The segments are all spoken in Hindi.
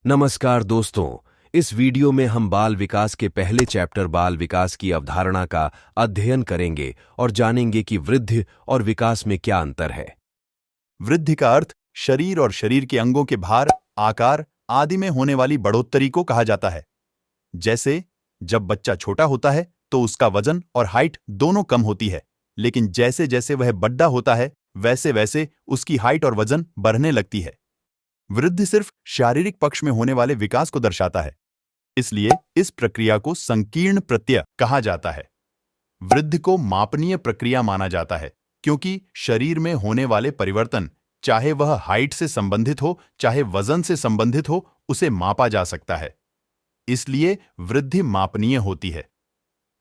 नमस्कार दोस्तों। इस वीडियो में हम बाल विकास के पहले चैप्टर बाल विकास की अवधारणा का अध्ययन करेंगे और जानेंगे कि वृद्धि और विकास में क्या अंतर है। वृद्धि का अर्थ शरीर और शरीर के अंगों के भार, आकार आदि में होने वाली बढ़ोत्तरी को कहा जाता है। जैसे जब बच्चा छोटा होता है तो उसका वजन और हाइट दोनों कम होती है, लेकिन जैसे जैसे वह बड़ा होता है वैसे वैसे उसकी हाइट और वजन बढ़ने लगती है। वृद्धि सिर्फ शारीरिक पक्ष में होने वाले विकास को दर्शाता है, इसलिए इस प्रक्रिया को संकीर्ण प्रत्यय कहा जाता है। वृद्धि को मापनीय प्रक्रिया माना जाता है क्योंकि शरीर में होने वाले परिवर्तन, चाहे वह हाइट से संबंधित हो चाहे वजन से संबंधित हो, उसे मापा जा सकता है। इसलिए वृद्धि मापनीय होती है।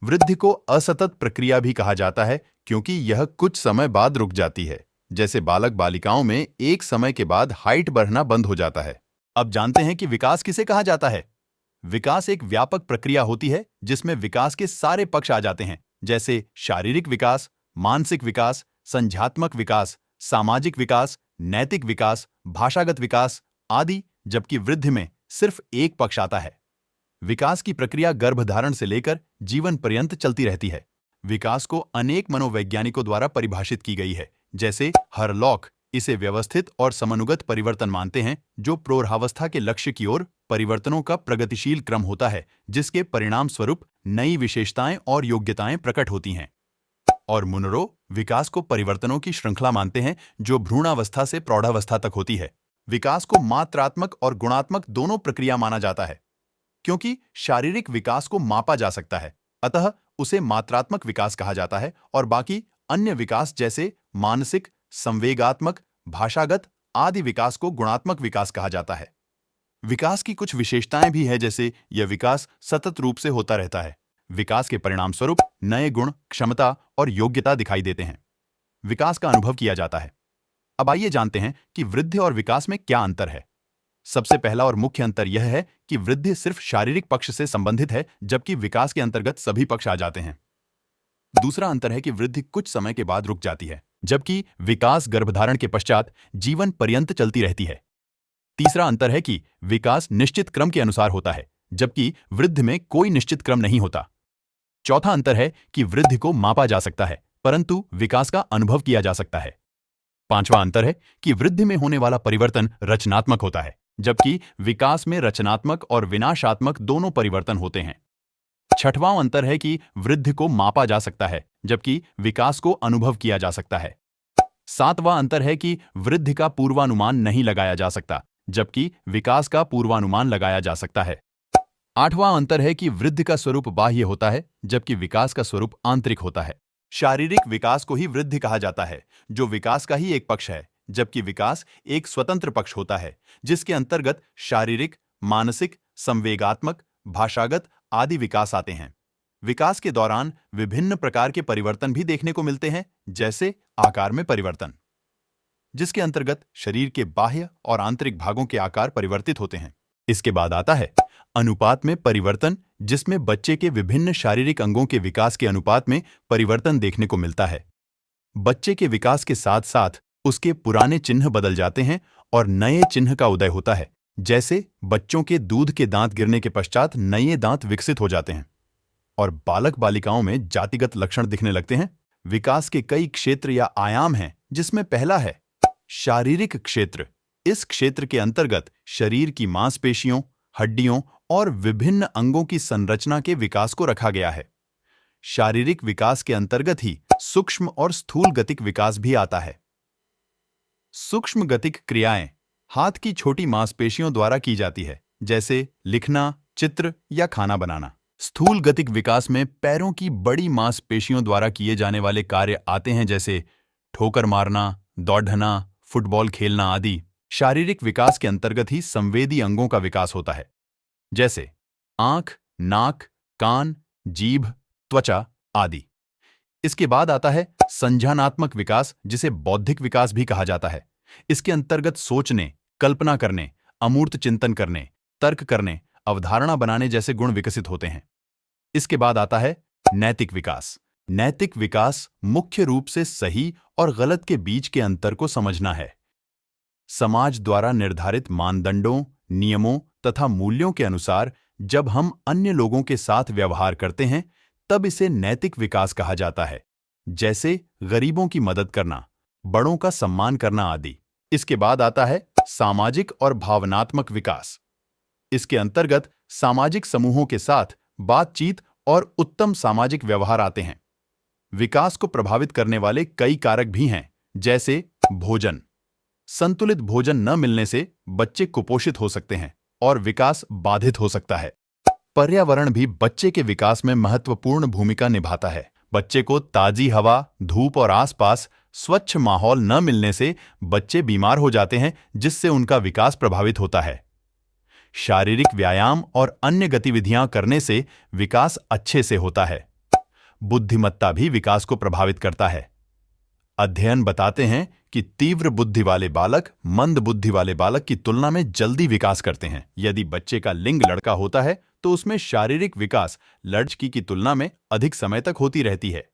वृद्धि को असतत प्रक्रिया भी कहा जाता है क्योंकि यह कुछ समय बाद रुक जाती है। जैसे बालक बालिकाओं में एक समय के बाद हाइट बढ़ना बंद हो जाता है। अब जानते हैं कि विकास किसे कहा जाता है। विकास एक व्यापक प्रक्रिया होती है जिसमें विकास के सारे पक्ष आ जाते हैं, जैसे शारीरिक विकास, मानसिक विकास, संज्ञात्मक विकास, सामाजिक विकास, नैतिक विकास, भाषागत विकास आदि, जबकि वृद्धि में सिर्फ एक पक्ष आता है। विकास की प्रक्रिया गर्भधारण से लेकर जीवन पर्यंत चलती रहती है। विकास को अनेक मनोवैज्ञानिकों द्वारा परिभाषित की गई है, जैसे हरलॉक इसे व्यवस्थित और समनुगत परिवर्तन मानते हैं जो प्रौढ़ावस्था के लक्ष्य की ओर परिवर्तनों का प्रगतिशील क्रम होता है, जिसके परिणाम स्वरूप नई विशेषताएं और योग्यताएं प्रकट होती हैं। और मुनरो विकास को परिवर्तनों की श्रृंखला मानते हैं जो भ्रूणावस्था से प्रौढ़ावस्था तक होती है। विकास को मात्रात्मक और गुणात्मक दोनों प्रक्रिया माना जाता है क्योंकि शारीरिक विकास को मापा जा सकता है, अतः उसे मात्रात्मक विकास कहा जाता है, और बाकी अन्य विकास जैसे मानसिक, संवेगात्मक, भाषागत आदि विकास को गुणात्मक विकास कहा जाता है। विकास की कुछ विशेषताएं भी है, जैसे यह विकास सतत रूप से होता रहता है। विकास के परिणाम स्वरूप नए गुण, क्षमता और योग्यता दिखाई देते हैं। विकास का अनुभव किया जाता है। अब आइए जानते हैं कि वृद्धि और विकास में क्या अंतर है। सबसे पहला और मुख्य अंतर यह है कि वृद्धि सिर्फ शारीरिक पक्ष से संबंधित है, जबकि विकास के अंतर्गत सभी पक्ष आ जाते हैं। दूसरा अंतर है कि वृद्धि कुछ समय के बाद रुक जाती है, जबकि विकास गर्भधारण के पश्चात जीवन पर्यंत चलती रहती है। तीसरा अंतर है कि विकास निश्चित क्रम के अनुसार होता है, जबकि वृद्धि में कोई निश्चित क्रम नहीं होता। चौथा अंतर है कि वृद्धि को मापा जा सकता है, परंतु विकास का अनुभव किया जा सकता है। पांचवा अंतर है कि वृद्धि में होने वाला परिवर्तन रचनात्मक होता है, जबकि विकास में रचनात्मक और विनाशात्मक दोनों परिवर्तन होते हैं। छठवां अंतर है कि वृद्धि को मापा जा सकता है, जबकि विकास को अनुभव किया जा सकता है। सातवां अंतर है कि वृद्धि का पूर्वानुमान नहीं लगाया जा सकता, जबकि विकास का पूर्वानुमान लगाया जा सकता है। आठवां अंतर है कि वृद्धि का स्वरूप बाह्य होता है, जबकि विकास का स्वरूप आंतरिक होता है। शारीरिक विकास को ही वृद्धि कहा जाता है, जो विकास का ही एक पक्ष है, जबकि विकास एक स्वतंत्र पक्ष होता है जिसके अंतर्गत शारीरिक, मानसिक, संवेगात्मक, भाषागत आदि विकास आते हैं। विकास के दौरान विभिन्न प्रकार के परिवर्तन भी देखने को मिलते हैं, जैसे आकार में परिवर्तन, जिसके अंतर्गत शरीर के बाह्य और आंतरिक भागों के आकार परिवर्तित होते हैं। इसके बाद आता है अनुपात में परिवर्तन, जिसमें बच्चे के विभिन्न शारीरिक अंगों के विकास के अनुपात में परिवर्तन देखने को मिलता है। बच्चे के विकास के साथ साथ उसके पुराने चिन्ह बदल जाते हैं और नए चिन्ह का उदय होता है, जैसे बच्चों के दूध के दांत गिरने के पश्चात नए दांत विकसित हो जाते हैं और बालक बालिकाओं में जातिगत लक्षण दिखने लगते हैं। विकास के कई क्षेत्र या आयाम हैं, जिसमें पहला है शारीरिक क्षेत्र। इस क्षेत्र के अंतर्गत शरीर की मांसपेशियों, हड्डियों और विभिन्न अंगों की संरचना के विकास को रखा गया है। शारीरिक विकास के अंतर्गत ही सूक्ष्म और स्थूल गतिक विकास भी आता है। सूक्ष्म गतिक क्रियाएं हाथ की छोटी मांसपेशियों द्वारा की जाती है, जैसे लिखना, चित्र या खाना बनाना। स्थूल गतिक विकास में पैरों की बड़ी मांसपेशियों द्वारा किए जाने वाले कार्य आते हैं, जैसे ठोकर मारना, दौड़ना, फुटबॉल खेलना आदि। शारीरिक विकास के अंतर्गत ही संवेदी अंगों का विकास होता है, जैसे आंख, नाक, कान, जीभ, त्वचा आदि। इसके बाद आता है संज्ञानात्मक विकास, जिसे बौद्धिक विकास भी कहा जाता है। इसके अंतर्गत सोचने, कल्पना करने, अमूर्त चिंतन करने, तर्क करने, अवधारणा बनाने जैसे गुण विकसित होते हैं। इसके बाद आता है नैतिक विकास। नैतिक विकास मुख्य रूप से सही और गलत के बीच के अंतर को समझना है। समाज द्वारा निर्धारित मानदंडों, नियमों तथा मूल्यों के अनुसार जब हम अन्य लोगों के साथ व्यवहार करते हैं, तब इसे नैतिक विकास कहा जाता है, जैसे गरीबों की मदद करना, बड़ों का सम्मान करना आदि। इसके बाद आता है सामाजिक और भावनात्मक विकास। इसके अंतर्गत सामाजिक समूहों के साथ बातचीत और उत्तम सामाजिक व्यवहार आते हैं। विकास को प्रभावित करने वाले कई कारक भी हैं, जैसे भोजन। संतुलित भोजन न मिलने से बच्चे कुपोषित हो सकते हैं और विकास बाधित हो सकता है। पर्यावरण भी बच्चे के विकास में महत्वपूर्ण भूमिका निभाता है। बच्चे को ताजी हवा, धूप और आसपास स्वच्छ माहौल न मिलने से बच्चे बीमार हो जाते हैं, जिससे उनका विकास प्रभावित होता है। शारीरिक व्यायाम और अन्य गतिविधियां करने से विकास अच्छे से होता है। बुद्धिमत्ता भी विकास को प्रभावित करता है। अध्ययन बताते हैं कि तीव्र बुद्धि वाले बालक मंद बुद्धि वाले बालक की तुलना में जल्दी विकास करते हैं। यदि बच्चे का लिंग लड़का होता है तो उसमें शारीरिक विकास लड़की की तुलना में अधिक समय तक होती रहती है।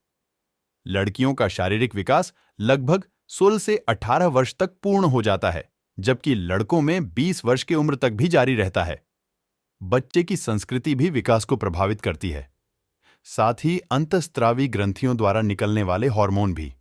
लड़कियों का शारीरिक विकास लगभग 16 से 18 वर्ष तक पूर्ण हो जाता है, जबकि लड़कों में 20 वर्ष की उम्र तक भी जारी रहता है। बच्चे की संस्कृति भी विकास को प्रभावित करती है, साथ ही अंतःस्रावी ग्रंथियों द्वारा निकलने वाले हार्मोन भी।